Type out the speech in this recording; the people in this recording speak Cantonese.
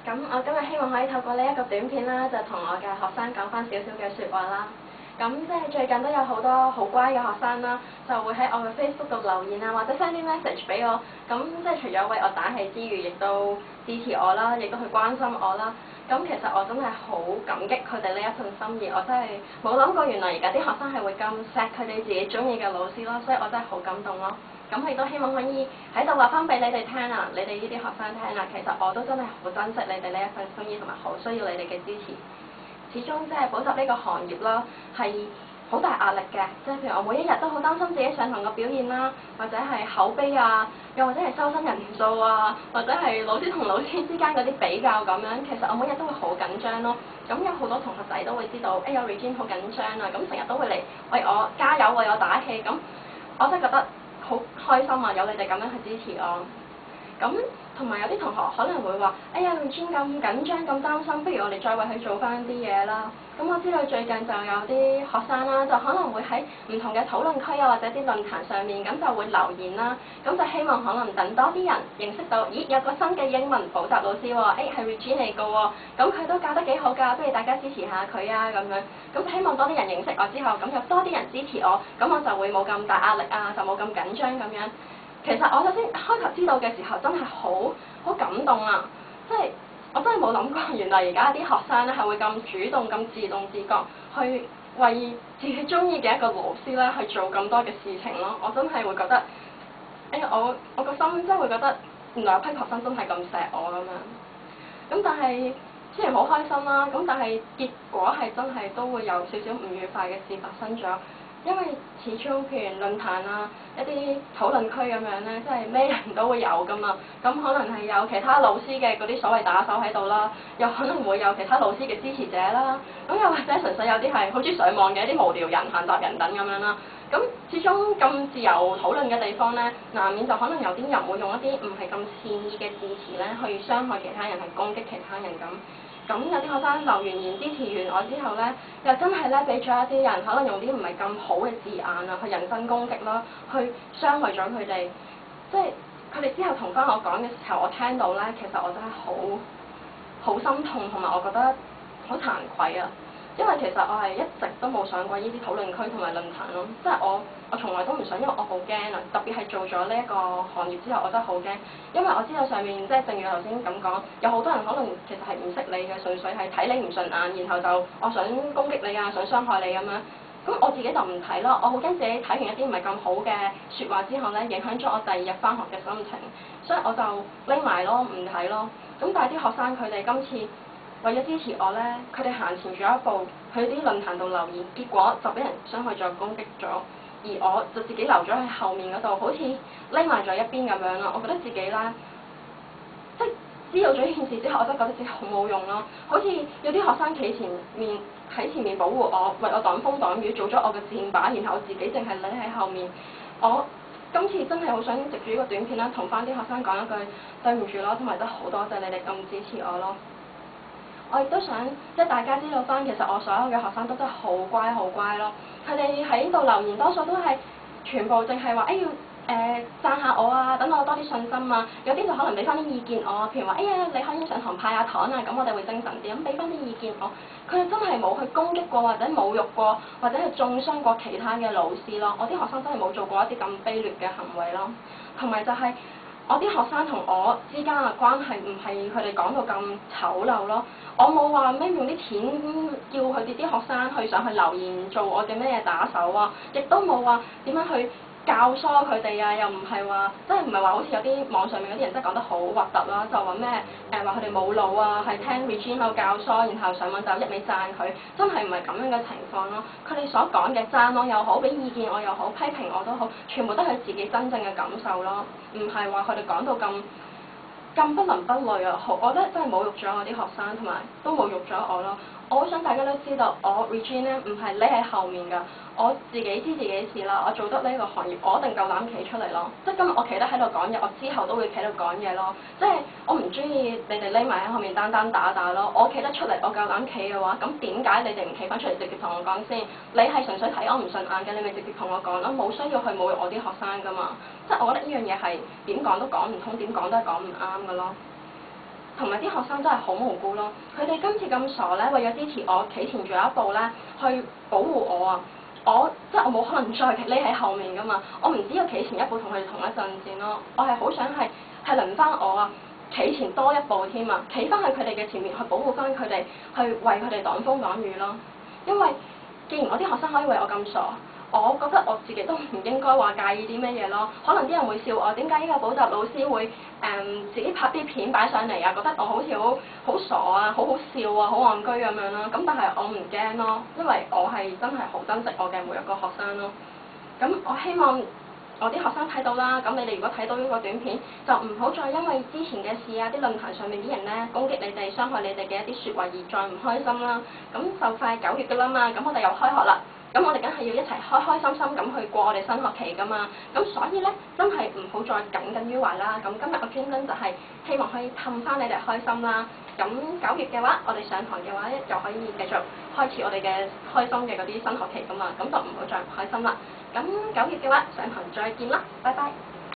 我今日希望可以透過呢一個短片啦，就同我嘅學生講翻少少嘅説話啦。咁即係最近都有好多好乖嘅學生啦，就會喺我嘅 Facebook 度留言啊，或者 send 啲 message 俾我。咁即係除咗為我打氣之餘，亦都支持我啦，亦都去關心我啦。咁其實我真係好感激佢哋呢一份心意，我真係冇諗過原來而家啲學生係會咁錫佢哋自己中意嘅老師咯，所以我真係好感動咯。咁亦都希望可以喺度話翻俾你哋聽啊，你哋呢啲學生聽啊，其實我都真係好珍惜你哋呢一份心意，同埋好需要你哋嘅支持。始終即係補習呢個行業啦，係好大壓力嘅，即係譬如我每一日都好擔心自己上堂嘅表現啦，或者係口碑啊，又或者係收生人數啊，或者係老師同老師之間嗰啲比較咁樣，其實我每日都會好緊張咯。咁有好多同學仔都會知道，有 Regine 好緊張啊，咁成日都會嚟為我加油，為我打氣，咁我真係覺得好開心啊！有你哋咁樣去支持我。咁同埋有啲同學可能會話，Regine 咁緊張咁擔心，不如我哋再為佢做翻啲嘢啦。咁我知道最近就有啲學生啦，就可能會喺唔同嘅討論區啊，或者啲論壇上面，咁就會留言啦。咁就希望可能等多啲人認識到，咦有個新嘅英文補習老師喎，係 Regine 嚟㗎喎，咁佢都教得幾好㗎，不如大家支持下佢啊咁樣。咁希望多啲人認識我之後，咁有多啲人支持我，咁我就會冇咁大壓力啊，就冇咁緊張咁樣。其實我首先開頭知道嘅時候真係好感動啊！即係我真係冇諗過，原來而家啲學生咧係會咁主動、咁自動自覺去為自己中意嘅一個老師咧去做咁多嘅事情咯。我真係會覺得，我個心真係會覺得，原來有批學生真係咁錫我咁樣。咁但係雖然好開心啦，咁但係結果係真係都會有少少唔愉快嘅事發生咗。因為始終譬如論壇啊，一啲討論區咁樣咧，即係咩人都會有噶嘛。咁可能係有其他老師嘅嗰啲所謂打手喺度啦，又可能會有其他老師嘅支持者啦。咁又或者純粹有啲係好中意上網嘅一啲無聊人、閒雜人等咁樣啦。咁始終咁自由討論嘅地方咧，難免就可能有啲人會用一啲唔係咁善意嘅字詞咧，去傷害其他人，去攻擊其他人咁。咁有啲學生留完言支持完我之後咧，又真係咧俾咗一啲人可能用啲唔係咁好嘅字眼啊，去人身攻擊啦，去傷害咗佢哋。即係佢哋之後同翻我講嘅時候，我聽到咧，其實我真係好心痛，同埋我覺得好慚愧啊！因為其實我係一直都冇上過呢啲討論區同埋論壇咯，即係我從來都唔想，因為我好驚啊！特別係做咗呢一個行業之後，我真係好驚，因為我知道上面即係正如頭先咁講，有好多人可能其實係唔識你嘅，純粹係睇你唔順眼，然後就我想攻擊你啊，想傷害你咁樣。咁我自己就唔睇咯，我好驚自己睇完一啲唔係咁好嘅説話之後咧，影響咗我第二日返學嘅心情，所以我就匿埋咯，唔睇咯。咁但係啲學生佢哋今次為咗支持我咧，佢哋行前咗一步，去啲論壇度留言，結果就俾人傷害咗、攻擊咗，而我就自己留咗喺後面嗰度，好似匿埋咗一邊咁樣咯。我覺得自己咧，即係知道咗呢件事之後，我真係覺得自己好冇用咯。好似有啲學生企喺前面保護我，為我擋風擋雨，做咗我嘅箭靶，然後我自己淨係匿喺後面。我今次真係好想藉住呢個短片啦，同翻啲學生講一句對唔住咯，同埋都好多謝你哋咁支持我咯。我亦都想即係大家知道翻，其實我所有嘅學生都真係好乖好乖咯。佢哋喺度留言多數都係全部淨係話要讚下我啊，等我多啲信心啊。有啲就可能俾翻啲意見我，譬如話你可以上堂派下糖啊，咁我哋會精神啲，咁俾翻啲意見我。佢哋真係冇去攻擊過或者侮辱過或者係中傷過其他嘅老師咯。我啲學生真係冇做過一啲咁卑劣嘅行為咯。同埋就係我啲學生同我之間嘅關係唔係佢哋講到咁醜陋咯。我冇話咩用啲錢叫佢哋啲學生去上去留言做我嘅咩打手啊，亦都冇話點樣去教唆佢哋啊，又唔係話即係唔係話好似有啲網上面嗰啲人真係講得好核突啦，就話咩話佢哋冇腦啊，係聽 Regine 喺度教唆，然後上網就一味讚佢，真係唔係咁樣嘅情況咯。佢哋所講嘅讚我又好，俾意見我又好，批評我都好，全部都係自己真正嘅感受咯，唔係話佢哋講到咁不倫不類啊！我覺得真係侮辱咗我啲學生，同埋都侮辱咗我咯。我好想大家都知道，我 Regine 咧唔係匿喺後面㗎，我自己知自己事啦。我做得呢個行業，我一定夠膽企出嚟咯。即係今日我企得喺度講嘢，我之後都會企度講嘢咯。即係我唔中意你哋匿埋喺後面單單打打咯。我企得出嚟，我夠膽企嘅話，咁點解你哋唔企翻出嚟直接同我講先？你係純粹睇我唔順眼嘅，你咪直接同我講咯，冇需要去侮辱我啲學生㗎嘛。即係我覺得呢樣嘢係點講都講唔通，點講都係講唔啱㗎咯。同埋啲學生真係好無辜咯。佢哋今次咁傻咧，為咗支持我企前咗一步咧，去保護我啊！即係我冇可能再匿喺後面噶嘛，我唔只要企前一步同佢哋同一陣線咯，我係好想係輪翻我啊，企前多一步添啊，企翻去佢哋嘅前面去保護翻佢哋，去為佢哋擋風擋雨咯。因為既然我啲學生可以為我咁傻，我覺得我自己都唔應該話介意啲咩嘢咯。可能啲人會笑我點解呢個補習老師會自己拍啲片擺上嚟啊，覺得我好似好傻啊，好好笑啊，好戇居咁樣啦。咁但係我唔驚咯，因為我係真係好珍惜我嘅每一個學生咯。咁我希望我啲學生睇到啦，咁你哋如果睇到呢個短片，就唔好再因為之前嘅事啊，啲論壇上面啲人咧攻擊你哋、傷害你哋嘅一啲説話而再唔開心啦。咁就快9月㗎啦嘛，咁我哋又開學啦。咁我哋梗係要一齊開開心心咁去過我哋新學期㗎嘛，咁所以咧真係唔好再耿耿於懷啦。咁今日我專登就係希望可以氹翻你哋開心啦。咁9月嘅話，我哋上堂嘅話咧就可以繼續開始我哋嘅開心嘅嗰啲新學期㗎嘛，咁就唔好再唔開心啦。咁9月嘅話上堂再見啦，拜拜。